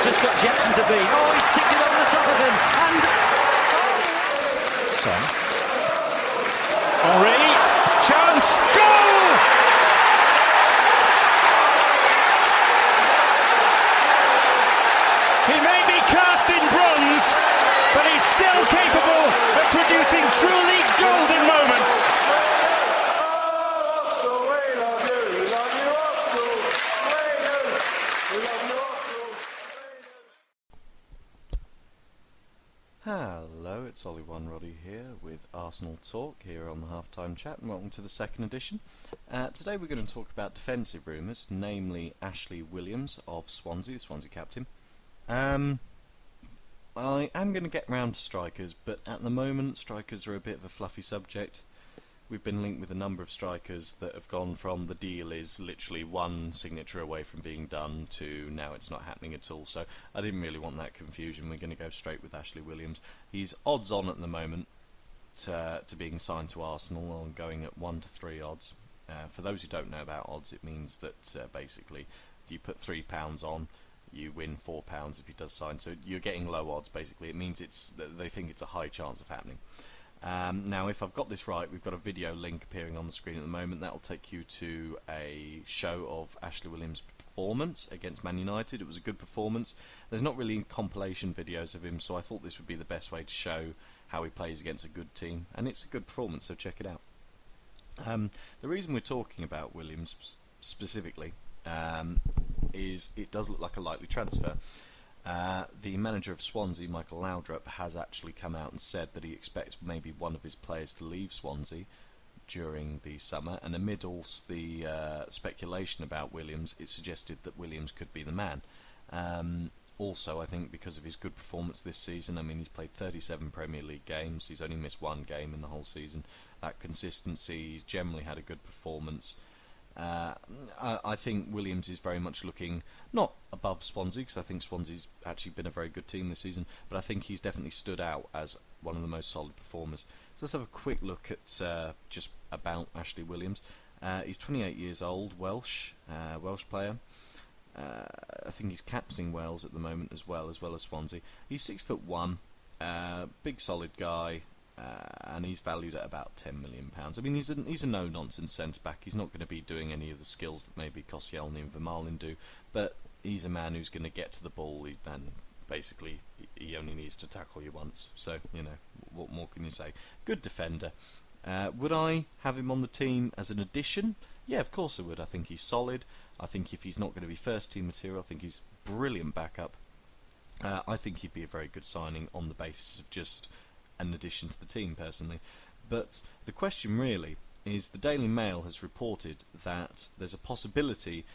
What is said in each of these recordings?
just got Jackson to be. Oh, he's ticked it over the top of him. And Son. Henri, chance, goal! He may be cast in bronze, but he's still capable of producing truly golden moments. Hello, it's Ollie One Roddy here with Arsenal Talk here on the Halftime Chat, and welcome to the second edition. Today we're going to talk about defensive rumours, namely Ashley Williams of Swansea, the Swansea captain. I am going to get round to strikers, but at the moment strikers are a bit of a fluffy subject. We've been linked with a number of strikers that have gone from the deal is literally one signature away from being done to now it's not happening at all. So I didn't really want that confusion. We're going to go straight with Ashley Williams. He's odds on at the moment to being signed to Arsenal, on going at 1 to 3 odds. For those who don't know about odds, it means that basically you put £3 on, you win £4 if he does sign. So you're getting low odds basically. It means they think it's a high chance of happening. Now, if I've got this right, we've got a video link appearing on the screen at the moment. That will take you to a show of Ashley Williams' performance against Man United. It was a good performance. There's not really compilation videos of him, so I thought this would be the best way to show how he plays against a good team. And it's a good performance, so check it out. The reason we're talking about Williams specifically is it does look like a likely transfer. The manager of Swansea, Michael Laudrup, has actually come out and said that he expects maybe one of his players to leave Swansea during the summer, and amid all the speculation about Williams, it suggested that Williams could be the man. Also, I think because of his good performance this season, I mean, he's played 37 Premier League games, he's only missed one game in the whole season. That consistency, he's generally had a good performance. I think Williams is very much looking not above Swansea, because I think Swansea's actually been a very good team this season, but I think he's definitely stood out as one of the most solid performers. So let's have a quick look at just about Ashley Williams. He's 28 years old, Welsh player. I think he's captaining Wales at the moment as well as Swansea. He's 6'1", big solid guy. And he's valued at about £10 million. I mean, he's a no-nonsense centre-back. He's not going to be doing any of the skills that maybe Koscielny and Vermaelen do, but he's a man who's going to get to the ball, and basically he only needs to tackle you once. So, you know, what more can you say? Good defender. Would I have him on the team as an addition? Yeah, of course I would. I think he's solid. I think if he's not going to be first-team material, I think he's brilliant backup. I think he'd be a very good signing on the basis of just an addition to the team, personally. But the question really is, the Daily Mail has reported that there's a possibility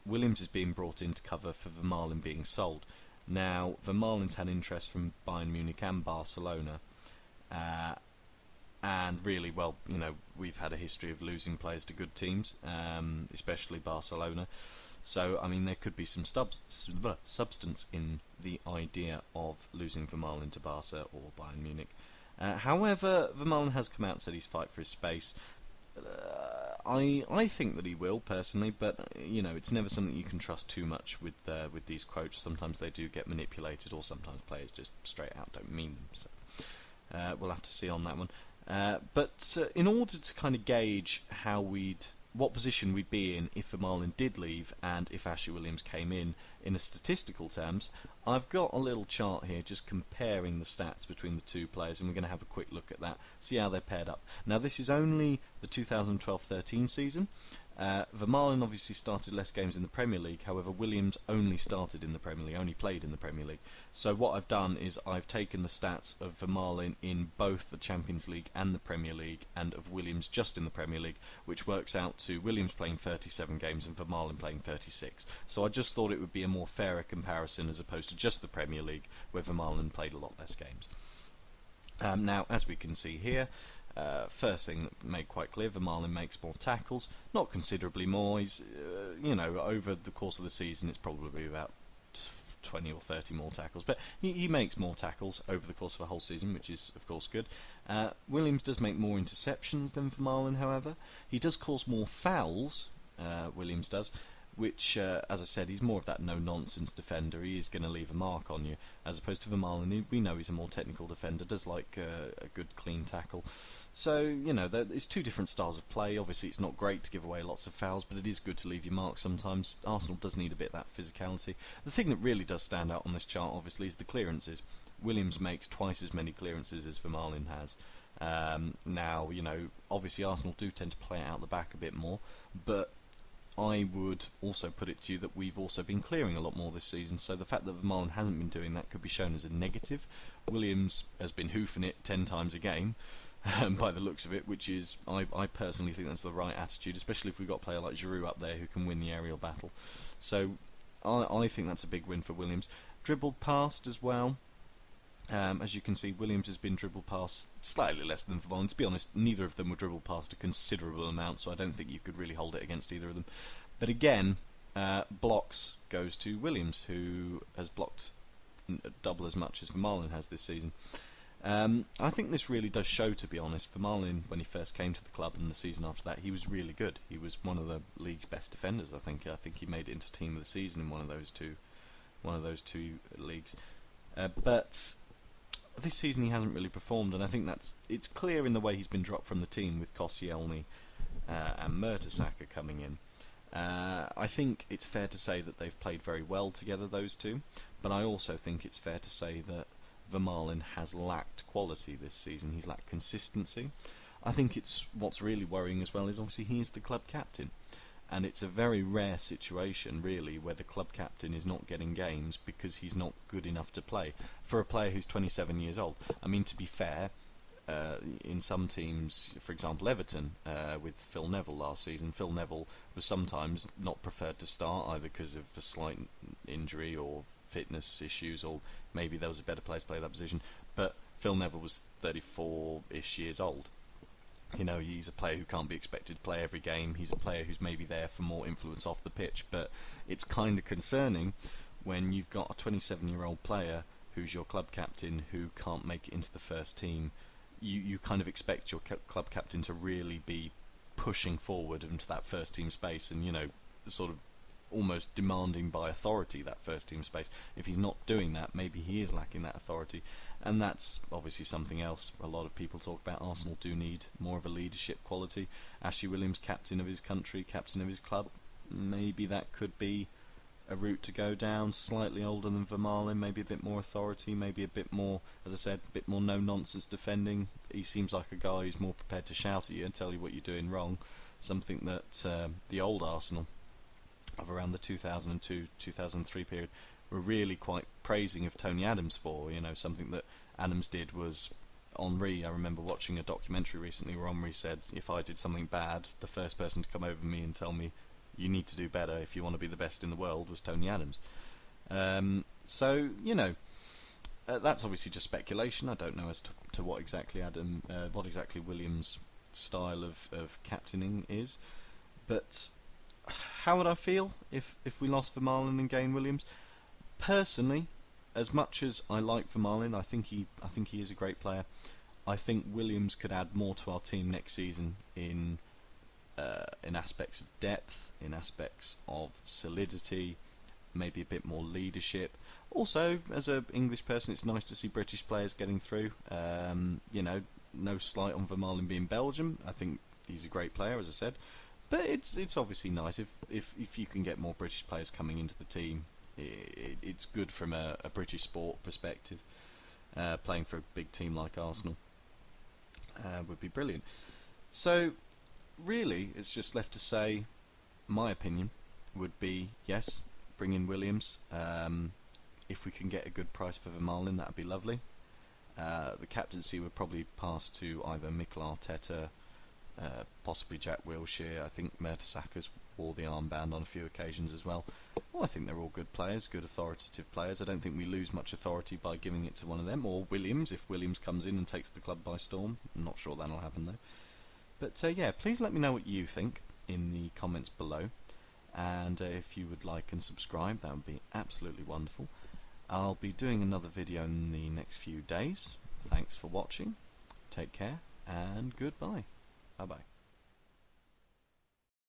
Williams is being brought in to cover for Vermaelen being sold. Now, Vermaelen's had interest from Bayern Munich and Barcelona, and really, well, you know, we've had a history of losing players to good teams, especially Barcelona. So, I mean, there could be some substance in the idea of losing Vermaelen to Barca or Bayern Munich. However, Vermaelen has come out and said he's fighting for his space. I think that he will, personally, but, you know, it's never something you can trust too much with these quotes. Sometimes they do get manipulated, or sometimes players just straight out don't mean them. So we'll have to see on that one. But in order to kind of gauge what position we'd be in if Vermaelen did leave and if Ashley Williams came in a statistical terms, I've got a little chart here just comparing the stats between the two players, and we're going to have a quick look at that, see how they're paired up. Now, this is only the 2012-13 season. Vermaelen obviously started less games in the Premier League, however Williams only started in the Premier League, only played in the Premier League. So what I've done is I've taken the stats of Vermaelen in both the Champions League and the Premier League, and of Williams just in the Premier League, which works out to Williams playing 37 games and Vermaelen playing 36. So I just thought it would be a more fairer comparison as opposed to just the Premier League, where Vermaelen played a lot less games. Now, as we can see here, first thing that made quite clear, Vermaelen makes more tackles, not considerably more. He's, you know, over the course of the season, it's probably about 20 or 30 more tackles, but he makes more tackles over the course of a whole season, which is, of course, good. Williams does make more interceptions than Vermaelen, however. He does cause more fouls, Williams does. which, as I said, he's more of that no-nonsense defender. He is going to leave a mark on you, as opposed to Vermaelen. We know he's a more technical defender, does like a good clean tackle. So, you know, it's two different styles of play. Obviously, it's not great to give away lots of fouls, but it is good to leave your mark sometimes. Arsenal does need a bit of that physicality. The thing that really does stand out on this chart, obviously, is the clearances. Williams makes twice as many clearances as Vermaelen has. Now, you know, obviously Arsenal do tend to play it out the back a bit more, but I would also put it to you that we've also been clearing a lot more this season, so the fact that Vermaelen hasn't been doing that could be shown as a negative. Williams has been hoofing it 10 times a game, by the looks of it, which is, I personally think that's the right attitude, especially if we've got a player like Giroud up there who can win the aerial battle. So I think that's a big win for Williams. Dribbled past as well. As you can see, Williams has been dribbled past slightly less than Vermaelen. To be honest, neither of them were dribbled past a considerable amount, so I don't think you could really hold it against either of them. But again, blocks goes to Williams, who has blocked double as much as Vermaelen has this season. I think this really does show, to be honest. Vermaelen, when he first came to the club, and the season after that, he was really good. He was one of the league's best defenders. I think he made it into team of the season in one of those two leagues. But this season he hasn't really performed, and I think it's clear in the way he's been dropped from the team with Koscielny and Mertesacker coming in. I think it's fair to say that they've played very well together, those two, but I also think it's fair to say that Vermaelen has lacked quality this season. He's lacked consistency. I think what's really worrying as well is obviously he is the club captain, and it's a very rare situation really where the club captain is not getting games because he's not good enough to play for a player who's 27 years old. I mean, to be fair, in some teams, for example Everton, with Phil Neville last season, Phil Neville was sometimes not preferred to start either because of a slight injury or fitness issues, or maybe there was a better player to play that position, but Phil Neville was 34-ish years old. You know, he's a player who can't be expected to play every game. He's a player who's maybe there for more influence off the pitch, but it's kind of concerning when you've got a 27-year-old player who's your club captain who can't make it into the first team. You kind of expect your club captain to really be pushing forward into that first team space and, you know, sort of almost demanding by authority that first team space. If he's not doing that, maybe he is lacking that authority, and that's obviously something else a lot of people talk about. Arsenal do need more of a leadership quality. Ashley Williams, captain of his country, captain of his club, maybe that could be a route to go down. Slightly older than Vermaelen, maybe a bit more authority, maybe a bit more, as I said, a bit more no-nonsense defending. He seems like a guy who's more prepared to shout at you and tell you what you're doing wrong, something that the old Arsenal of around the 2002-2003 period were really quite praising of Tony Adams for. You know, something that Adams did was Henry. I remember watching a documentary recently where Henry said, if I did something bad, the first person to come over me and tell me you need to do better if you want to be the best in the world was Tony Adams. So, you know, that's obviously just speculation. I don't know as to what exactly Williams' style of captaining is, but how would I feel if we lost Vermaelen and gained Williams? Personally, as much as I like Vermaelen, I think he is a great player. I think Williams could add more to our team next season in aspects of depth, in aspects of solidity, maybe a bit more leadership. Also, as an English person, it's nice to see British players getting through. You know, no slight on Vermaelen being Belgium. I think he's a great player, as I said. But it's obviously nice if you can get more British players coming into the team. It's good from a British sport perspective. Playing for a big team like Arsenal would be brilliant. So really, it's just left to say, my opinion would be yes, bring in Williams. If we can get a good price for Vermaelen, that would be lovely. The captaincy would probably pass to either Mikel Arteta, possibly Jack Wilshere. I think Mertesacker's wore the armband on a few occasions as well. Well, I think they're all good players, good authoritative players. I don't think we lose much authority by giving it to one of them, or Williams, if Williams comes in and takes the club by storm. I'm not sure that'll happen though. But yeah, please let me know what you think in the comments below, and if you would like and subscribe, that would be absolutely wonderful. I'll be doing another video in the next few days. Thanks for watching, take care, and goodbye. Bye bye.